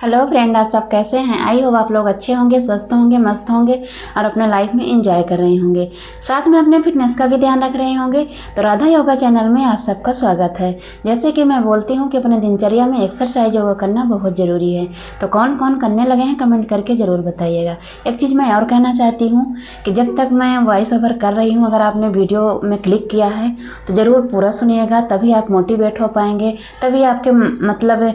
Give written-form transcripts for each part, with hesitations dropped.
Hello friend, आप सब कैसे हैं। आई होप आप लोग अच्छे होंगे, स्वस्थ होंगे, मस्त होंगे और अपने लाइफ में एंजॉय कर रहे होंगे, साथ में अपने फिटनेस का भी ध्यान रख रहे होंगे। तो राधा योगा चैनल में आप सबका स्वागत है। जैसे कि मैं बोलती हूं कि अपने दिनचर्या में एक्सरसाइज योगा करना बहुत ज़रूरी है। तो कौन कौन करने लगे हैं कमेंट करके ज़रूर बताइएगा। एक चीज़ मैं और कहना चाहती हूँ कि जब तक मैं वॉइस ओवर कर रही हूँ, अगर आपने वीडियो में क्लिक किया है तो ज़रूर पूरा सुनिएगा, तभी आप मोटिवेट हो पाएंगे, तभी आपके मतलब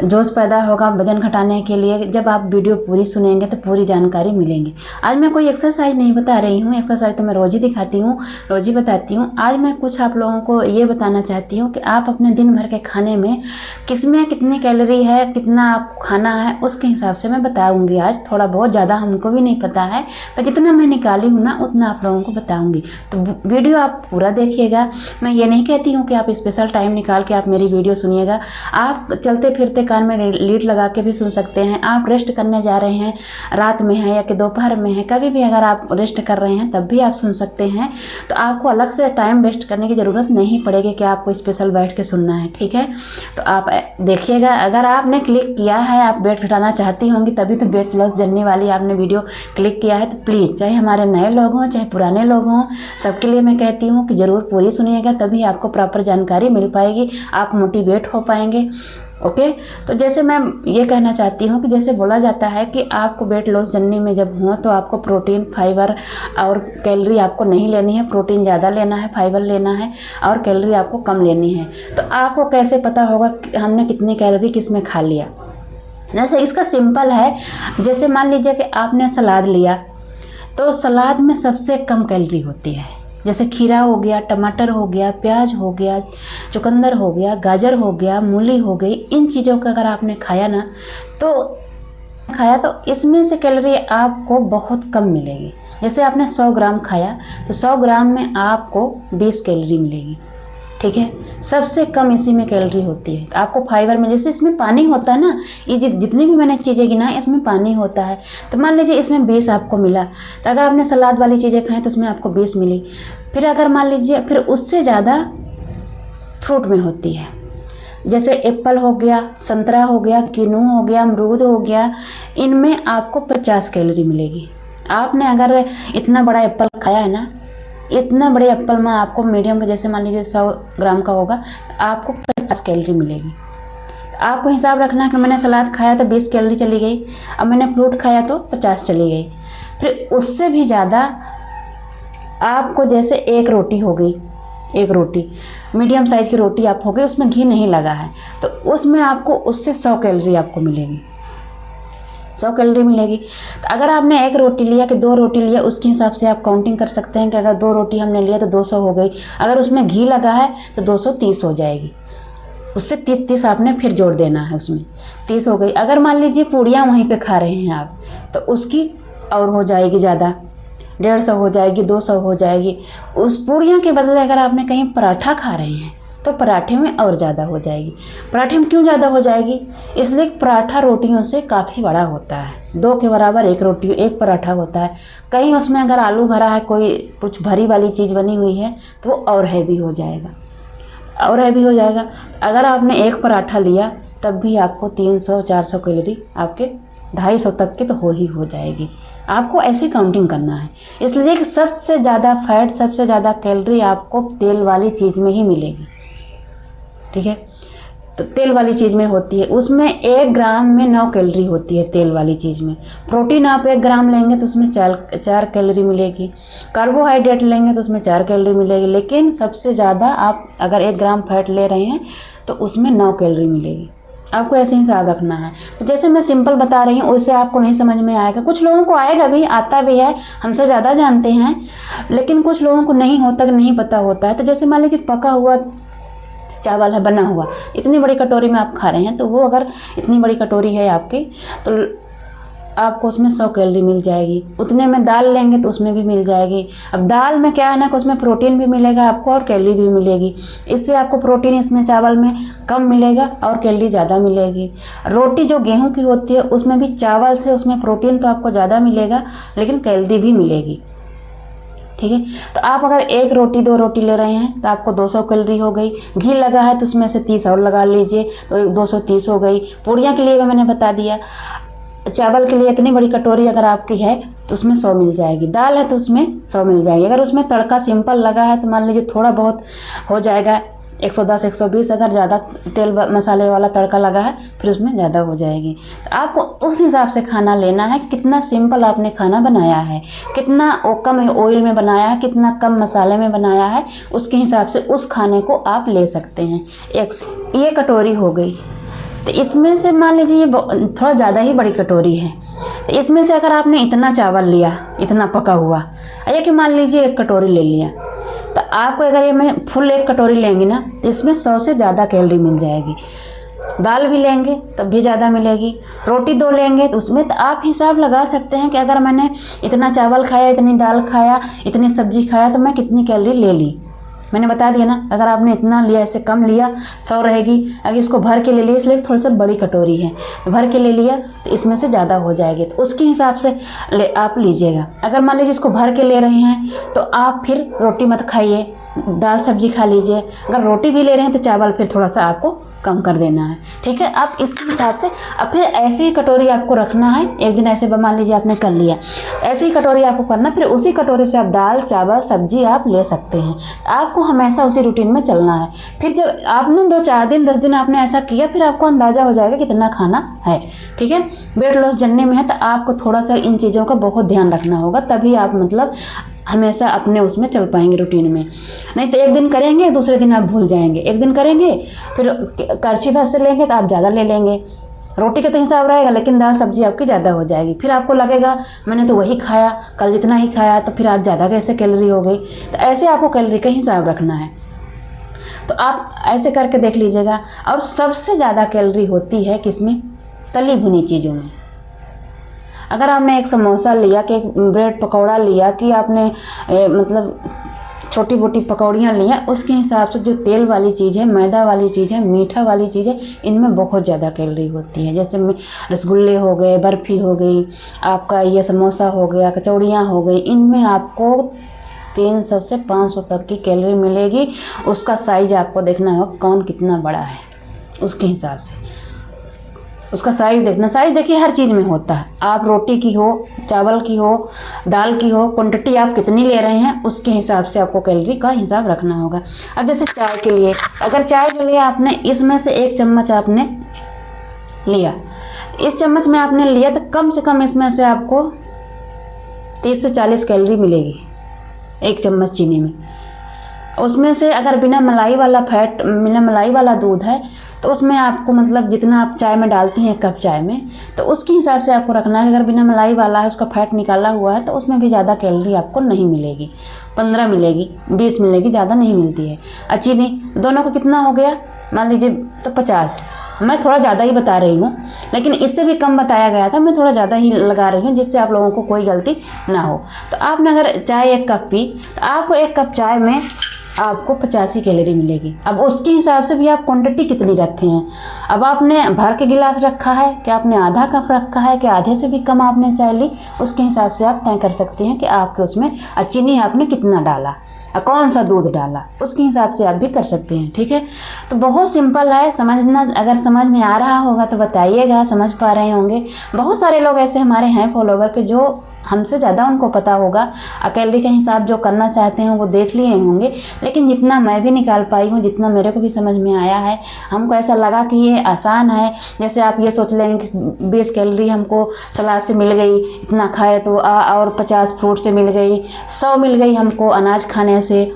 जोश पैदा होगा वजन घटाने के लिए। जब आप वीडियो पूरी सुनेंगे तो पूरी जानकारी मिलेंगी। आज मैं कोई एक्सरसाइज नहीं बता रही हूँ, एक्सरसाइज तो मैं रोज़ ही दिखाती हूँ, रोज़ ही बताती हूँ। आज मैं कुछ आप लोगों को ये बताना चाहती हूँ कि आप अपने दिन भर के खाने में किसमें कितनी कैलोरी है, कितना आप खाना है, उसके हिसाब से मैं बताऊँगी। आज थोड़ा बहुत ज़्यादा हमको भी नहीं पता है, पर जितना मैं निकाली हूँ ना उतना आप लोगों को बताऊँगी। तो वीडियो आप पूरा देखिएगा। मैं ये नहीं कहती हूँ कि आप स्पेशल टाइम निकाल के आप मेरी वीडियो सुनिएगा। आप चलते फिरते कान में लीड लगा के भी सुन सकते हैं। आप रेस्ट करने जा रहे हैं, रात में है या कि दोपहर में है, कभी भी अगर आप रेस्ट कर रहे हैं तब भी आप सुन सकते हैं। तो आपको अलग से टाइम वेस्ट करने की ज़रूरत नहीं पड़ेगी कि आपको स्पेशल बैठ के सुनना है, ठीक है। तो आप देखिएगा। अगर आपने क्लिक किया है, आप वेट घटाना चाहती होंगी, तभी तो वेट लॉस जर्नी वाली आपने वीडियो क्लिक किया है, तो प्लीज़, चाहे हमारे नए लोग हों चाहे पुराने लोग हों, सबके लिए मैं कहती हूँ कि ज़रूर पूरी सुनिएगा, तभी आपको प्रॉपर जानकारी मिल पाएगी, आप मोटिवेट हो पाएंगे। ओके। तो जैसे मैं ये कहना चाहती हूँ कि जैसे बोला जाता है कि आपको वेट लॉस जर्नी में जब हो तो आपको प्रोटीन, फाइबर और कैलोरी आपको नहीं लेनी है। प्रोटीन ज़्यादा लेना है, फाइबर लेना है और कैलोरी आपको कम लेनी है। तो आपको कैसे पता होगा कि हमने कितनी कैलोरी किस में खा लिया। जैसे इसका सिंपल है, जैसे मान लीजिए कि आपने सलाद लिया, तो सलाद में सबसे कम कैलोरी होती है। जैसे खीरा हो गया, टमाटर हो गया, प्याज हो गया, चुकंदर हो गया, गाजर हो गया, मूली हो गई, इन चीज़ों का अगर आपने खाया ना तो इसमें से कैलोरी आपको बहुत कम मिलेगी। जैसे आपने 100 ग्राम खाया तो 100 ग्राम में आपको 20 कैलोरी मिलेगी, ठीक है। सबसे कम इसी में कैलोरी होती है। तो आपको फाइबर में, जैसे इसमें पानी होता है ना, ये जितनी भी मैंने चीज़ें गिना इसमें पानी होता है। तो मान लीजिए इसमें 20 आपको मिला, तो अगर आपने सलाद वाली चीज़ें खाई तो उसमें आपको 20 मिली। फिर अगर मान लीजिए फिर उससे ज़्यादा फ्रूट में होती है। जैसे एप्पल हो गया, संतरा हो गया, किनू हो गया, अमरूद हो गया, इनमें आपको 50 कैलोरी मिलेगी। आपने अगर इतना बड़ा एप्पल खाया है ना, इतना बड़े एप्पल में आपको मीडियम का, जैसे मान लीजिए 100 ग्राम का होगा, आपको 50 कैलोरी मिलेगी। आपको हिसाब रखना है कि मैंने सलाद खाया तो 20 कैलोरी चली गई, अब मैंने फ्रूट खाया तो 50 चली गई। फिर उससे भी ज़्यादा आपको, जैसे एक रोटी हो गई, एक रोटी मीडियम साइज़ की रोटी आप हो गई, उसमें घी नहीं लगा है, तो उसमें आपको उससे 100 कैलोरी आपको मिलेगी, 100 कैलोरी मिलेगी। तो अगर आपने एक रोटी लिया कि 2 रोटी लिया, उसके हिसाब से आप काउंटिंग कर सकते हैं कि अगर 2 रोटी हमने लिया तो 200 हो गई। अगर उसमें घी लगा है तो 230 हो जाएगी, उससे 30 आपने फिर जोड़ देना है, उसमें 30 हो गई। अगर मान लीजिए पूड़ियाँ वहीं पे खा रहे हैं आप, तो उसकी और हो जाएगी ज़्यादा, 150 हो जाएगी, 200 हो जाएगी। उस पूड़ियाँ के बदले अगर आपने कहीं पराठा खा रहे हैं तो पराठे में और ज़्यादा हो जाएगी। पराठे में क्यों ज़्यादा हो जाएगी? इसलिए पराठा रोटियों से काफ़ी बड़ा होता है, 2 के बराबर एक रोटी, एक पराठा होता है। कहीं उसमें अगर आलू भरा है, कोई कुछ भरी वाली चीज़ बनी हुई है, तो वो और हैवी हो जाएगा, और हैवी हो जाएगा। अगर आपने एक पराठा लिया तब भी आपको 300-400 कैलोरी, आपके 250 तक की तो हो जाएगी। आपको ऐसे काउंटिंग करना है। इसलिए कि सबसे ज़्यादा फैट, सबसे ज़्यादा कैलोरी आपको तेल वाली चीज़ में ही मिलेगी, ठीक है। तो तेल वाली चीज़ में होती है, उसमें 1 ग्राम में 9 कैलोरी होती है तेल वाली चीज़ में। प्रोटीन आप 1 ग्राम लेंगे तो उसमें 4 कैलोरी मिलेगी। कार्बोहाइड्रेट लेंगे तो उसमें 4 कैलोरी मिलेगी। लेकिन सबसे ज़्यादा आप अगर 1 ग्राम फैट ले रहे हैं तो उसमें 9 कैलोरी मिलेगी। आपको ऐसे हिसाब रखना है। तो जैसे मैं सिंपल बता रही हूँ, उससे आपको नहीं समझ में आएगा। कुछ लोगों को आएगा भी, आता भी है, हमसे ज़्यादा जानते हैं, लेकिन कुछ लोगों को नहीं होता, नहीं पता होता है। तो जैसे मान लीजिए पका हुआ चावल है, बना हुआ, इतनी बड़ी कटोरी में आप खा रहे हैं, तो वो अगर इतनी बड़ी कटोरी है आपकी, तो आपको उसमें 100 कैलोरी मिल जाएगी। उतने में दाल लेंगे तो उसमें भी मिल जाएगी। अब दाल में क्या है ना कि उसमें प्रोटीन भी मिलेगा आपको और कैलोरी भी मिलेगी। इससे आपको प्रोटीन इसमें चावल में कम मिलेगा और कैलोरी ज़्यादा मिलेगी। रोटी जो गेहूं की होती है उसमें भी चावल से, उसमें प्रोटीन तो आपको ज़्यादा मिलेगा लेकिन कैलोरी भी मिलेगी। ठीक है। तो आप अगर 1 रोटी 2 रोटी ले रहे हैं तो आपको 200 कैलोरी हो गई। घी लगा है तो उसमें से 30 और लगा लीजिए तो 230 हो गई। पूड़ियाँ के लिए भी मैंने बता दिया। चावल के लिए इतनी बड़ी कटोरी अगर आपकी है तो उसमें 100 मिल जाएगी। दाल है तो उसमें 100 मिल जाएगी। अगर उसमें तड़का सिंपल लगा है तो मान लीजिए थोड़ा बहुत हो जाएगा 110 120। अगर ज़्यादा तेल मसाले वाला तड़का लगा है फिर उसमें ज़्यादा हो जाएगी। तो आपको उस हिसाब से खाना लेना है, कितना सिंपल आपने खाना बनाया है, कितना कम ऑयल में बनाया है, कितना कम मसाले में बनाया है, उसके हिसाब से उस खाने को आप ले सकते हैं। ये कटोरी हो गई। तो इसमें से मान लीजिए ये थोड़ा ज़्यादा ही बड़ी कटोरी है। तो इसमें से अगर आपने इतना चावल लिया, इतना पका हुआ, या कि मान लीजिए 1 कटोरी ले लिया, तो आपको अगर ये मैं फुल 1 कटोरी लेंगी ना तो इसमें 100 से ज़्यादा कैलोरी मिल जाएगी। दाल भी लेंगे तब भी ज़्यादा मिलेगी। रोटी 2 लेंगे तो उसमें तो आप हिसाब लगा सकते हैं कि अगर मैंने इतना चावल खाया, इतनी दाल खाया, इतनी सब्जी खाया तो मैं कितनी कैलोरी ले ली। मैंने बता दिया ना। अगर आपने इतना लिया, इससे कम लिया 100 रहेगी। अगर इसको भर के ले लिया, इसलिए थोड़ी सी बड़ी कटोरी है, तो भर के ले लिया तो इसमें से ज़्यादा हो जाएगी। तो उसके हिसाब से आप लीजिएगा। अगर मान लीजिए इसको भर के ले रहे हैं तो आप फिर रोटी मत खाइए, दाल सब्जी खा लीजिए। अगर रोटी भी ले रहे हैं तो चावल फिर थोड़ा सा आपको कम कर देना है, ठीक है। आप इसके हिसाब से अब फिर ऐसे ही कटोरी आपको रखना है। एक दिन ऐसे मान लीजिए आपने कर लिया, ऐसे ही कटोरी आपको करना, फिर उसी कटोरी से आप दाल चावल सब्जी आप ले सकते हैं। आपको हमेशा उसी रूटीन में चलना है। फिर जब आपने 2-4 दिन 10 दिन आपने ऐसा किया, फिर आपको अंदाज़ा हो जाएगा कितना खाना है, ठीक है। वेट लॉस जर्नी में है तो आपको थोड़ा सा इन चीज़ों का बहुत ध्यान रखना होगा, तभी आप मतलब हमेशा अपने उसमें चल पाएंगे रूटीन में। नहीं तो एक दिन करेंगे, दूसरे दिन आप भूल जाएंगे। एक दिन करेंगे फिर करछी भर से लेंगे तो आप ज़्यादा ले लेंगे। रोटी का तो हिसाब रहेगा लेकिन दाल सब्जी आपकी ज़्यादा हो जाएगी। फिर आपको लगेगा मैंने तो वही खाया, कल जितना ही खाया, तो फिर आज ज़्यादा कैसे कैलोरी हो गई। तो ऐसे आपको कैलोरी का हिसाब रखना है। तो आप ऐसे करके देख लीजिएगा। और सबसे ज़्यादा कैलोरी होती है किसमें? तली भुनी चीज़ों में। अगर आपने एक समोसा लिया कि एक ब्रेड पकौड़ा लिया कि आपने मतलब छोटी मोटी पकौड़ियाँ लिया, उसके हिसाब से जो तेल वाली चीज़ है, मैदा वाली चीज़ है, मीठा वाली चीज़ है, इनमें बहुत ज़्यादा कैलोरी होती है। जैसे रसगुल्ले हो गए, बर्फ़ी हो गई, आपका ये समोसा हो गया, कचौड़ियाँ हो गई, इनमें आपको 300 से 500 तक की कैलोरी मिलेगी। उसका साइज़ आपको देखना होगा कौन कितना बड़ा है, उसके हिसाब से उसका साइज़ देखना। साइज़ देखिए हर चीज़ में होता है। आप रोटी की हो, चावल की हो, दाल की हो, क्वांटिटी आप कितनी ले रहे हैं उसके हिसाब से आपको कैलोरी का हिसाब रखना होगा। अब जैसे चाय के लिए, अगर चाय के लिए आपने इसमें से 1 चम्मच आपने लिया, इस चम्मच में आपने लिया तो कम से कम इसमें से आपको 30 से 40 कैलोरी मिलेगी 1 चम्मच चीनी में। उसमें से अगर बिना मलाई वाला दूध है तो उसमें आपको मतलब जितना आप चाय में डालती हैं 1 कप चाय में, तो उसके हिसाब से आपको रखना है। अगर बिना मलाई वाला है, उसका फैट निकाला हुआ है, तो उसमें भी ज़्यादा कैलोरी आपको नहीं मिलेगी। 15 मिलेगी, 20 मिलेगी, ज़्यादा नहीं मिलती है। और चीनी दोनों का कितना हो गया मान लीजिए तो 50। मैं थोड़ा ज़्यादा ही बता रही हूँ, लेकिन इससे भी कम बताया गया था, मैं थोड़ा ज़्यादा ही लगा रही हूँ जिससे आप लोगों को कोई गलती ना हो। तो आपने अगर चाय 1 कप पी तो आपको 1 कप चाय में आपको 85 कैलोरी मिलेगी। अब उसके हिसाब से भी आप क्वांटिटी कितनी रखे हैं। अब आपने भर के गिलास रखा है कि आपने आधा कप रखा है कि आधे से भी कम आपने चाय ली, उसके हिसाब से आप तय कर सकते हैं कि आपके उसमें चीनी आपने कितना डाला, कौन सा दूध डाला, उसके हिसाब से आप भी कर सकते हैं, ठीक है। तो बहुत सिंपल है समझना। अगर समझ में आ रहा होगा तो बताइएगा, समझ पा रहे होंगे। बहुत सारे लोग ऐसे हमारे हैं फॉलोवर के जो हमसे ज़्यादा उनको पता होगा, कैलोरी का हिसाब जो करना चाहते हैं वो देख लिए होंगे। लेकिन जितना मैं भी निकाल पाई हूँ, जितना मेरे को भी समझ में आया है, हमको ऐसा लगा कि ये आसान है। जैसे आप ये सोच लेंगे कि 20 कैलोरी हमको सलाद से मिल गई, इतना खाए तो और 50 फ्रूट से मिल गई, 100 मिल गई हमको अनाज खाने से,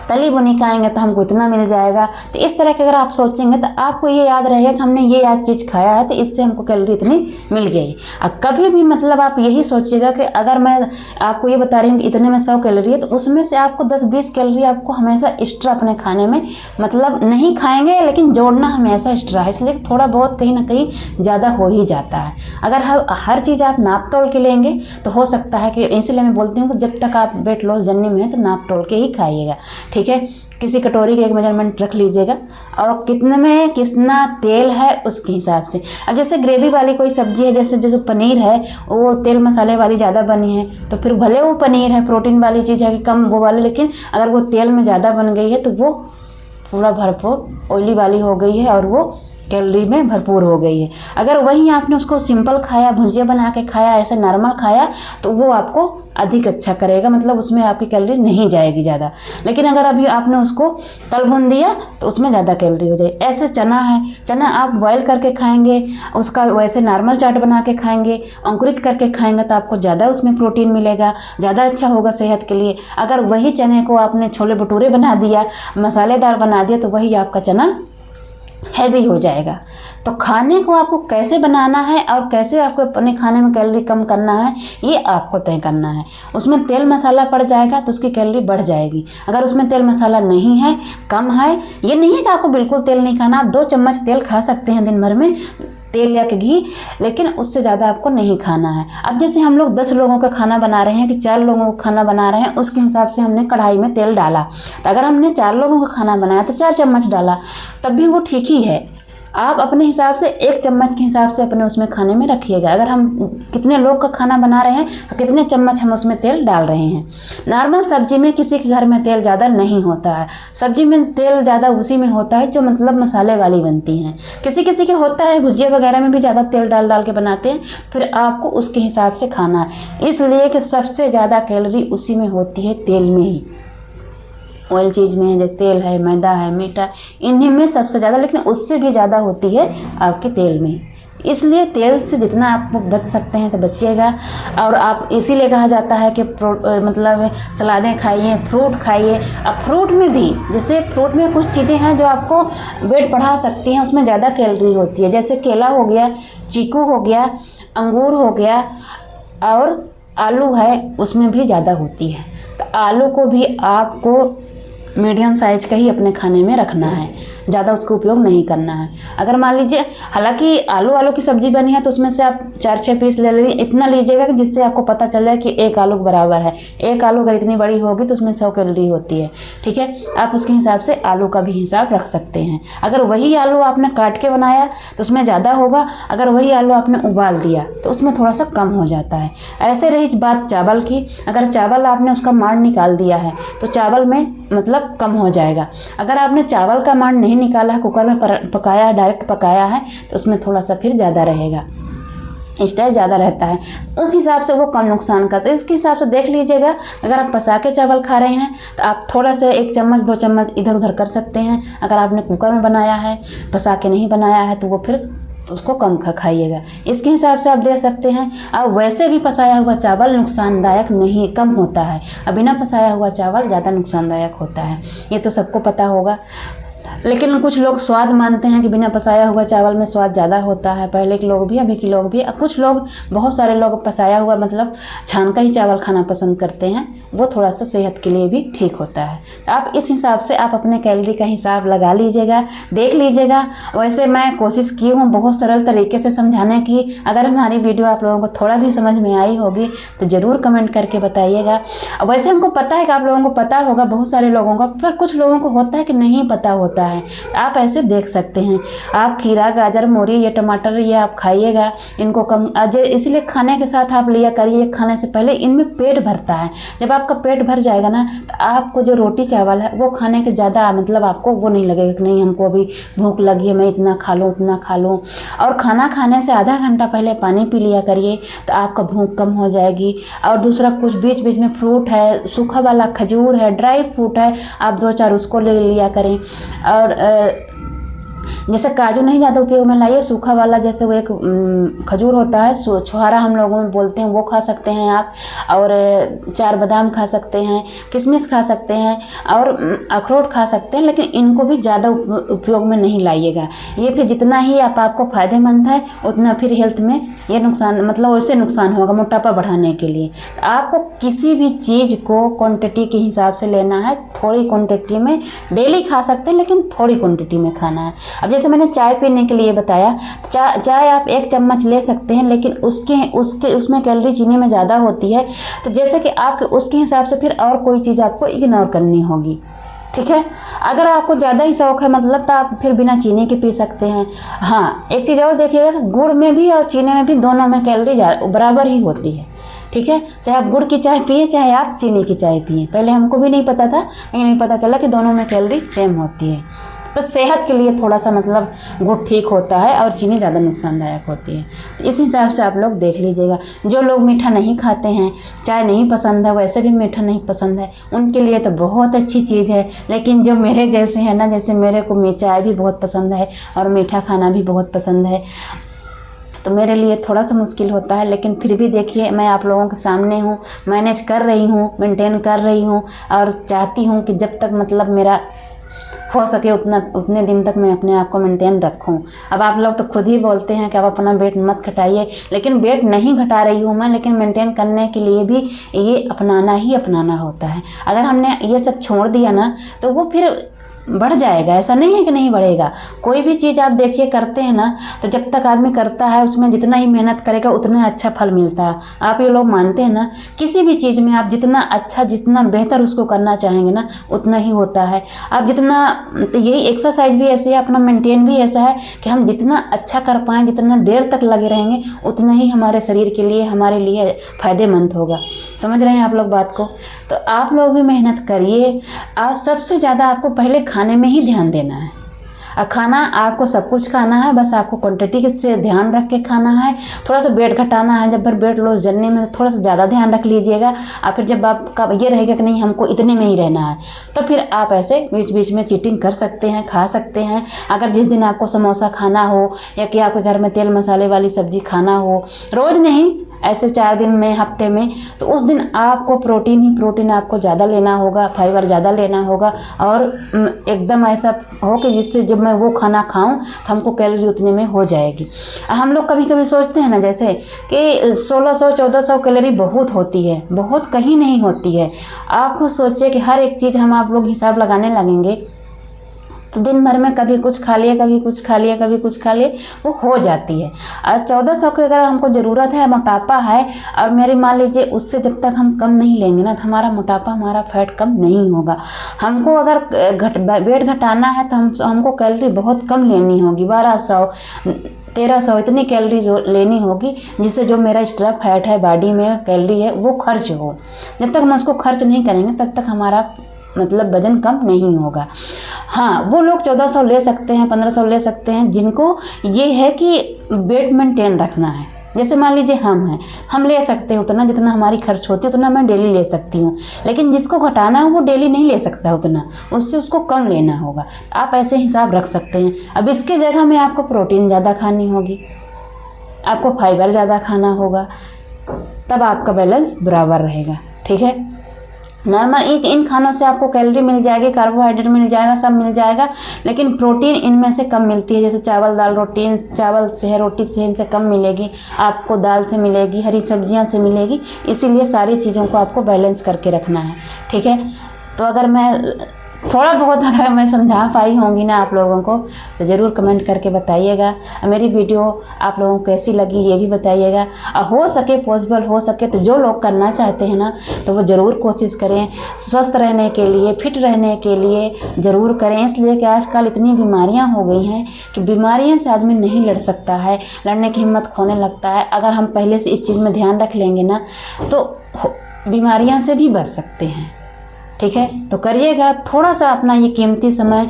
तली भुनी खाएंगे तो हमको इतना मिल जाएगा। तो इस तरह के अगर आप सोचेंगे तो आपको ये याद रहेगा कि हमने ये आज चीज़ खाया है तो इससे हमको कैलोरी इतनी मिल गई। अब कभी भी मतलब आप यही सोचिएगा कि अगर मैं आपको ये बता रही हूँ कि इतने में 100 कैलोरी है, तो उसमें से आपको 10-20 कैलोरी आपको हमेशा एक्स्ट्रा अपने खाने में मतलब नहीं खाएंगे, लेकिन जोड़ना हमेशा एक्स्ट्रा है, इसलिए थोड़ा बहुत कहीं ना कहीं ज़्यादा हो ही जाता है। अगर हर चीज़ आप नाप तोल के लेंगे तो हो सकता है कि, इसलिए मैं बोलती हूँ कि जब तक आप वेट लॉस जर्नी में है तो नाप तोल के ही खाइएगा, ठीक ठीक है। किसी कटोरी के एक मेजरमेंट रख लीजिएगा और कितने में कितना तेल है उसके हिसाब से। अब जैसे ग्रेवी वाली कोई सब्जी है, जैसे जैसे पनीर है वो तेल मसाले वाली ज़्यादा बनी है तो फिर भले वो पनीर है प्रोटीन वाली चीज़ है कि कम वो वाली, लेकिन अगर वो तेल में ज़्यादा बन गई है तो वो पूरा भरपूर ऑयली वाली हो गई है और वो कैलोरी में भरपूर हो गई है। अगर वहीं आपने उसको सिंपल खाया, भुजिया बना के खाया, ऐसे नॉर्मल खाया तो वो आपको अधिक अच्छा करेगा, मतलब उसमें आपकी कैलोरी नहीं जाएगी ज़्यादा। लेकिन अगर अभी आपने उसको तल भून दिया तो उसमें ज़्यादा कैलोरी हो जाएगी। ऐसे चना है, चना आप बॉयल करके खाएंगे, उसका वैसे नॉर्मल चाट बना के खाएंगे, अंकुरित करके खाएंगे तो आपको ज़्यादा उसमें प्रोटीन मिलेगा, ज़्यादा अच्छा होगा सेहत के लिए। अगर वही चने को आपने छोले भटूरे बना दिया, मसालेदार बना दिया तो वही आपका चना हैवी हो जाएगा। तो खाने को आपको कैसे बनाना है और कैसे आपको अपने खाने में कैलोरी कम करना है ये आपको तय करना है। उसमें तेल मसाला पड़ जाएगा तो उसकी कैलोरी बढ़ जाएगी। अगर उसमें तेल मसाला नहीं है, कम है, ये नहीं है कि आपको बिल्कुल तेल नहीं खाना, आप 2 चम्मच तेल खा सकते हैं दिन भर में, तेल या घी, लेकिन उससे ज़्यादा आपको नहीं खाना है। अब जैसे हम लोग 10 लोगों का खाना बना रहे हैं कि 4 लोगों का खाना बना रहे हैं, उसके हिसाब से हमने कढ़ाई में तेल डाला। तो अगर हमने 4 लोगों का खाना बनाया तो 4 चम्मच डाला, तब भी वो ठीक ही है। आप अपने हिसाब से 1 चम्मच के हिसाब से अपने उसमें खाने में रखिएगा। अगर हम कितने लोग का खाना बना रहे हैं तो कितने चम्मच हम उसमें तेल डाल रहे हैं। नॉर्मल सब्जी में किसी के घर में तेल ज़्यादा नहीं होता है, सब्जी में तेल ज़्यादा उसी में होता है जो मतलब मसाले वाली बनती हैं। किसी किसी के होता है भुजिया वगैरह में भी ज़्यादा तेल डाल डाल के बनाते हैं, फिर आपको उसके हिसाब से खाना है। इसलिए कि सबसे ज़्यादा कैलोरी उसी में होती है, तेल में ही। ऑयल चीज़ में है, जैसे तेल है, मैदा है, मीठा, इन्हीं में सबसे ज़्यादा, लेकिन उससे भी ज़्यादा होती है आपके तेल में। इसलिए तेल से जितना आप बच सकते हैं तो बचिएगा। और आप इसीलिए कहा जाता है कि मतलब सलादें खाइए, फ्रूट खाइए। अब फ्रूट में भी, जैसे फ्रूट में कुछ चीज़ें हैं जो आपको वेट बढ़ा सकती हैं, उसमें ज़्यादा कैलोरी होती है। जैसे केला हो गया, चीकू हो गया, अंगूर हो गया और आलू है, उसमें भी ज़्यादा होती है। तो आलू को भी आपको मीडियम साइज का ही अपने खाने में रखना है, ज़्यादा उसका उपयोग नहीं करना है। अगर मान लीजिए, हालांकि आलू की सब्ज़ी बनी है तो उसमें से आप 4-6 पीस ले लीजिए, इतना लीजिएगा कि जिससे आपको पता चल जाए कि 1 आलू बराबर है। 1 आलू अगर इतनी बड़ी होगी तो उसमें 100 कैलोरी होती है, ठीक है। आप उसके हिसाब से आलू का भी हिसाब रख सकते हैं। अगर वही आलू आपने काट के बनाया तो उसमें ज़्यादा होगा, अगर वही आलू आपने उबाल दिया तो उसमें थोड़ा सा कम हो जाता है। ऐसे रही बात चावल की, अगर चावल आपने उसका मांड निकाल दिया है तो चावल में मतलब कम हो जाएगा। अगर आपने चावल का मांड नहीं निकाला है, कुकर में पकाया है, डायरेक्ट पकाया है, तो उसमें थोड़ा सा फिर ज़्यादा रहेगा, स्टेज ज़्यादा रहता है, उस हिसाब से वो कम नुकसान करता है। इसके हिसाब से देख लीजिएगा। अगर आप पसा के चावल खा रहे हैं तो आप थोड़ा सा 1 चम्मच 2 चम्मच इधर उधर कर सकते हैं। अगर आपने कुकर में बनाया है, पसा के नहीं बनाया है, तो वो फिर उसको कम खाइएगा। इसके हिसाब से आप दे सकते हैं। अब वैसे भी पसाया हुआ चावल नुकसानदायक नहीं, कम होता है, अब बिना पसाया हुआ चावल ज़्यादा नुकसानदायक होता है, ये तो सबको पता होगा। लेकिन कुछ लोग स्वाद मानते हैं कि बिना पसाया हुआ चावल में स्वाद ज़्यादा होता है, पहले के लोग भी, अभी के लोग भी। अब कुछ लोग, बहुत सारे लोग पसाया हुआ मतलब छान का ही चावल खाना पसंद करते हैं, वो थोड़ा सा सेहत के लिए भी ठीक होता है। आप इस हिसाब से आप अपने कैलोरी का हिसाब लगा लीजिएगा, देख लीजिएगा। वैसे मैं कोशिश की हूँ बहुत सरल तरीके से समझाने की। अगर हमारी वीडियो आप लोगों को थोड़ा भी समझ में आई होगी तो ज़रूर कमेंट करके बताइएगा। वैसे हमको पता है कि आप लोगों को पता होगा, बहुत सारे लोगों को, पर कुछ लोगों को होता है कि नहीं पता होता है। आप ऐसे देख सकते हैं। आप खीरा, गाजर, मूली, ये टमाटर, ये आप खाइएगा, इनको कम, इसलिए खाने के साथ आप लिया करिए। खाने से पहले इनमें पेट भरता है। जब आपका पेट भर जाएगा ना तो आपको जो रोटी चावल है वो खाने के ज़्यादा मतलब आपको वो नहीं लगेगा कि नहीं हमको अभी भूख लगी है, मैं इतना खा लूँ उतना खा लूँ। और खाना खाने से आधा घंटा पहले पानी पी लिया करिए तो आपका भूख कम हो जाएगी। और दूसरा, कुछ बीच बीच में फ्रूट है, सूखा वाला खजूर है, ड्राई फ्रूट है, आप 2-4 उसको ले लिया करें। और जैसे काजू नहीं ज़्यादा उपयोग में लाइए, सूखा वाला जैसे वो एक खजूर होता है, छुहारा हम लोगों में बोलते हैं, वो खा सकते हैं आप। और 4 बादाम खा सकते हैं, किशमिश खा सकते हैं और अखरोट खा सकते हैं, लेकिन इनको भी ज़्यादा उपयोग में नहीं लाइएगा। ये फिर जितना ही आपको फ़ायदेमंद है उतना फिर हेल्थ में ये नुकसान, मतलब वैसे नुकसान होगा मोटापा बढ़ाने के लिए। तो आपको किसी भी चीज़ को क्वांटिटी के हिसाब से लेना है, थोड़ी क्वांटिटी में डेली खा सकते हैं, लेकिन थोड़ी क्वांटिटी में खाना है। अब जैसे मैंने चाय पीने के लिए बताया, चाय आप 1 चम्मच ले सकते हैं, लेकिन उसमें कैलोरी चीनी में ज़्यादा होती है। तो जैसे कि आपके उसके हिसाब से फिर और कोई चीज़ आपको इग्नोर करनी होगी। ठीक है। अगर आपको ज़्यादा ही शौक है मतलब, तो आप फिर बिना चीनी के पी सकते हैं। हाँ, एक चीज़ और देखिएगा, गुड़ में भी और चीनी में भी दोनों में कैलोरी बराबर ही होती है। ठीक है, चाहे आप गुड़ की चाय पिए चाहे आप चीनी की चाय पिए। पहले हमको भी नहीं पता था, लेकिन नहीं पता चला कि दोनों में कैलोरी सेम होती है। बस सेहत के लिए थोड़ा सा मतलब गुड़ ठीक होता है और चीनी ज़्यादा नुकसानदायक होती है। तो इस हिसाब से आप लोग देख लीजिएगा। जो लोग मीठा नहीं खाते हैं, चाय नहीं पसंद है, वैसे भी मीठा नहीं पसंद है, उनके लिए तो बहुत अच्छी चीज़ है। लेकिन जो मेरे जैसे है ना, जैसे मेरे को चाय भी बहुत पसंद है और मीठा खाना भी बहुत पसंद है, तो मेरे लिए थोड़ा सा मुश्किल होता है। लेकिन फिर भी देखिए, मैं आप लोगों के सामने हूँ, मैनेज कर रही हूँ, मेंटेन कर रही हूँ और चाहती हूँ कि जब तक मतलब मेरा हो सके उतने दिन तक मैं अपने आप को मेंटेन रखूं। अब आप लोग तो खुद ही बोलते हैं कि आप अपना वेट मत घटाइए, लेकिन वेट नहीं घटा रही हूँ मैं, लेकिन मेंटेन करने के लिए भी ये अपनाना होता है। अगर हमने ये सब छोड़ दिया ना, तो वो फिर बढ़ जाएगा। ऐसा नहीं है कि नहीं बढ़ेगा। कोई भी चीज़ आप देखिए करते हैं ना, तो जब तक आदमी करता है उसमें जितना ही मेहनत करेगा उतना अच्छा फल मिलता है। आप ये लोग मानते हैं ना, किसी भी चीज़ में आप जितना अच्छा जितना बेहतर उसको करना चाहेंगे ना, उतना ही होता है। आप जितना, तो यही एक्सरसाइज भी ऐसे है, अपना मेंटेन भी ऐसा है कि हम जितना अच्छा कर पाएँ, जितना देर तक लगे रहेंगे, उतना ही हमारे शरीर के लिए, हमारे लिए फ़ायदेमंद होगा। समझ रहे हैं आप लोग बात को? तो आप लोग भी मेहनत करिए। और सबसे ज़्यादा आपको पहले खाने में ही ध्यान देना है। और खाना आपको सब कुछ खाना है, बस आपको क्वांटिटी से ध्यान रख के खाना है। थोड़ा सा वेट घटाना है, जब वेट लॉस जर्नी में थोड़ा सा ज़्यादा ध्यान रख लीजिएगा। और फिर जब आपका ये रहेगा कि नहीं हमको इतने में ही रहना है, तो फिर आप ऐसे बीच बीच में चीटिंग कर सकते हैं, खा सकते हैं। अगर जिस दिन आपको समोसा खाना हो या कि आपके घर में तेल मसाले वाली सब्ज़ी खाना हो, रोज़ नहीं, ऐसे 4 दिन में, हफ्ते में, तो उस दिन आपको प्रोटीन आपको ज़्यादा लेना होगा, फाइबर ज़्यादा लेना होगा। और एकदम ऐसा हो कि जिससे जब मैं वो खाना खाऊं तो हमको कैलोरी उतने में हो जाएगी। हम लोग कभी कभी सोचते हैं ना जैसे कि 1600-1400 कैलोरी बहुत होती है, बहुत कहीं नहीं होती है। आप सोचिए कि हर एक चीज़ हम आप लोग हिसाब लगाने लगेंगे तो दिन भर में कभी कुछ खा लिया, कभी कुछ खा लिया, कभी कुछ खा लिया, वो हो जाती है। और 1400 की अगर हमको ज़रूरत है, मोटापा है, और मेरी मान लीजिए उससे जब तक हम कम नहीं लेंगे ना, तो हमारा मोटापा, हमारा फैट कम नहीं होगा। हमको अगर वेट घटाना है तो हमको कैलोरी बहुत कम लेनी होगी, 1200-1300 इतनी कैलोरी लेनी होगी, जिससे जो मेरा एक्स्ट्रा फैट है, बॉडी में कैलोरी है, वो खर्च हो। जब तक हम उसको खर्च नहीं करेंगे तब तक हमारा मतलब वजन कम नहीं होगा। हाँ, वो लोग 1400 ले सकते हैं, 1500 ले सकते हैं, जिनको ये है कि वेट मेंटेन रखना है। जैसे मान लीजिए हम ले सकते हैं उतना, जितना हमारी खर्च होती है उतना मैं डेली ले सकती हूँ। लेकिन जिसको घटाना है वो डेली नहीं ले सकता उतना, उससे उसको कम लेना होगा। आप ऐसे हिसाब रख सकते हैं। अब इसके जगह में आपको प्रोटीन ज़्यादा खानी होगी, आपको फाइबर ज़्यादा खाना होगा, तब आपका बैलेंस बराबर रहेगा। ठीक है, नॉर्मल इन खानों से आपको कैलोरी मिल जाएगी, कार्बोहाइड्रेट मिल जाएगा, सब मिल जाएगा, लेकिन प्रोटीन इनमें से कम मिलती है। जैसे चावल दाल रोटी, चावल से रोटी से इनसे कम मिलेगी, आपको दाल से मिलेगी, हरी सब्जियां से मिलेगी। इसीलिए सारी चीज़ों को आपको बैलेंस करके रखना है। ठीक है, तो अगर मैं थोड़ा बहुत अगर मैं समझा पाई होंगी ना आप लोगों को, तो ज़रूर कमेंट करके बताइएगा। मेरी वीडियो आप लोगों को कैसी लगी ये भी बताइएगा। और हो सके, पॉसिबल हो सके तो जो लोग करना चाहते हैं ना, तो वो ज़रूर कोशिश करें। स्वस्थ रहने के लिए, फिट रहने के लिए ज़रूर करें। इसलिए कि आजकल इतनी बीमारियां हो गई हैं कि बीमारियों से आदमी नहीं लड़ सकता है, लड़ने की हिम्मत खोने लगता है। अगर हम पहले से इस चीज़ में ध्यान रख लेंगे ना, तो बीमारियां से भी बच सकते हैं। ठीक है, तो करिएगा। थोड़ा सा अपना ये कीमती समय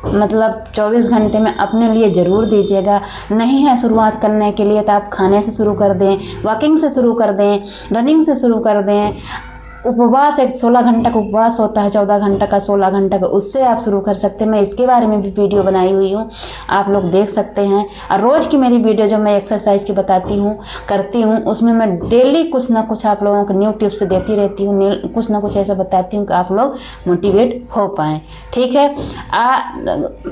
मतलब 24 घंटे में अपने लिए ज़रूर दीजिएगा। नहीं है शुरुआत करने के लिए तो आप खाने से शुरू कर दें, वॉकिंग से शुरू कर दें, रनिंग से शुरू कर दें। उपवास, एक 16 घंटा का उपवास होता है, 14 घंटा का, 16 घंटा का, उससे आप शुरू कर सकते हैं। मैं इसके बारे में भी वीडियो बनाई हुई हूँ, आप लोग देख सकते हैं। और रोज़ की मेरी वीडियो जो मैं एक्सरसाइज की बताती हूँ, करती हूँ, उसमें मैं डेली कुछ ना कुछ आप लोगों को न्यू टिप्स देती रहती हूँ, कुछ ना कुछ ऐसा बताती हूँ कि आप लोग मोटिवेट हो पाएँ। ठीक है,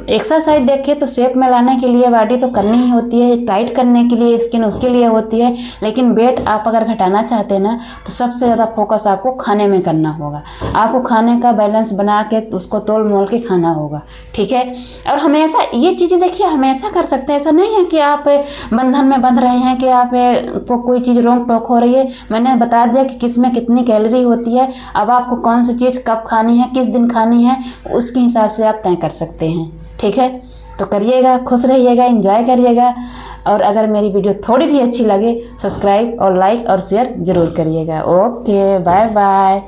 एक्सरसाइज देखिए तो शेप में लाने के लिए बॉडी तो करनी ही होती है, टाइट करने के लिए स्किन उसके लिए होती है। लेकिन वेट आप अगर घटाना चाहते हैं ना, तो सबसे ज़्यादा फोकस आपको खाने में करना होगा। आपको खाने का बैलेंस बना के उसको तोल मोल के खाना होगा, ठीक है। और हमेशा ये चीज़ें देखिए हमेशा कर सकते हैं, ऐसा नहीं है कि आप बंधन में बंध रहे हैं कि आप को कोई चीज़ रोक टोक हो रही है। मैंने बता दिया कि किस में कितनी कैलोरी होती है। अब आपको कौन सी चीज़ कब खानी है, किस दिन खानी है, उसके हिसाब से आप तय कर सकते हैं, ठीक है। तो करिएगा, खुश रहिएगा, एंजॉय करिएगा। और अगर मेरी वीडियो थोड़ी भी अच्छी लगे सब्सक्राइब और लाइक और शेयर ज़रूर करिएगा। Okay, bye bye.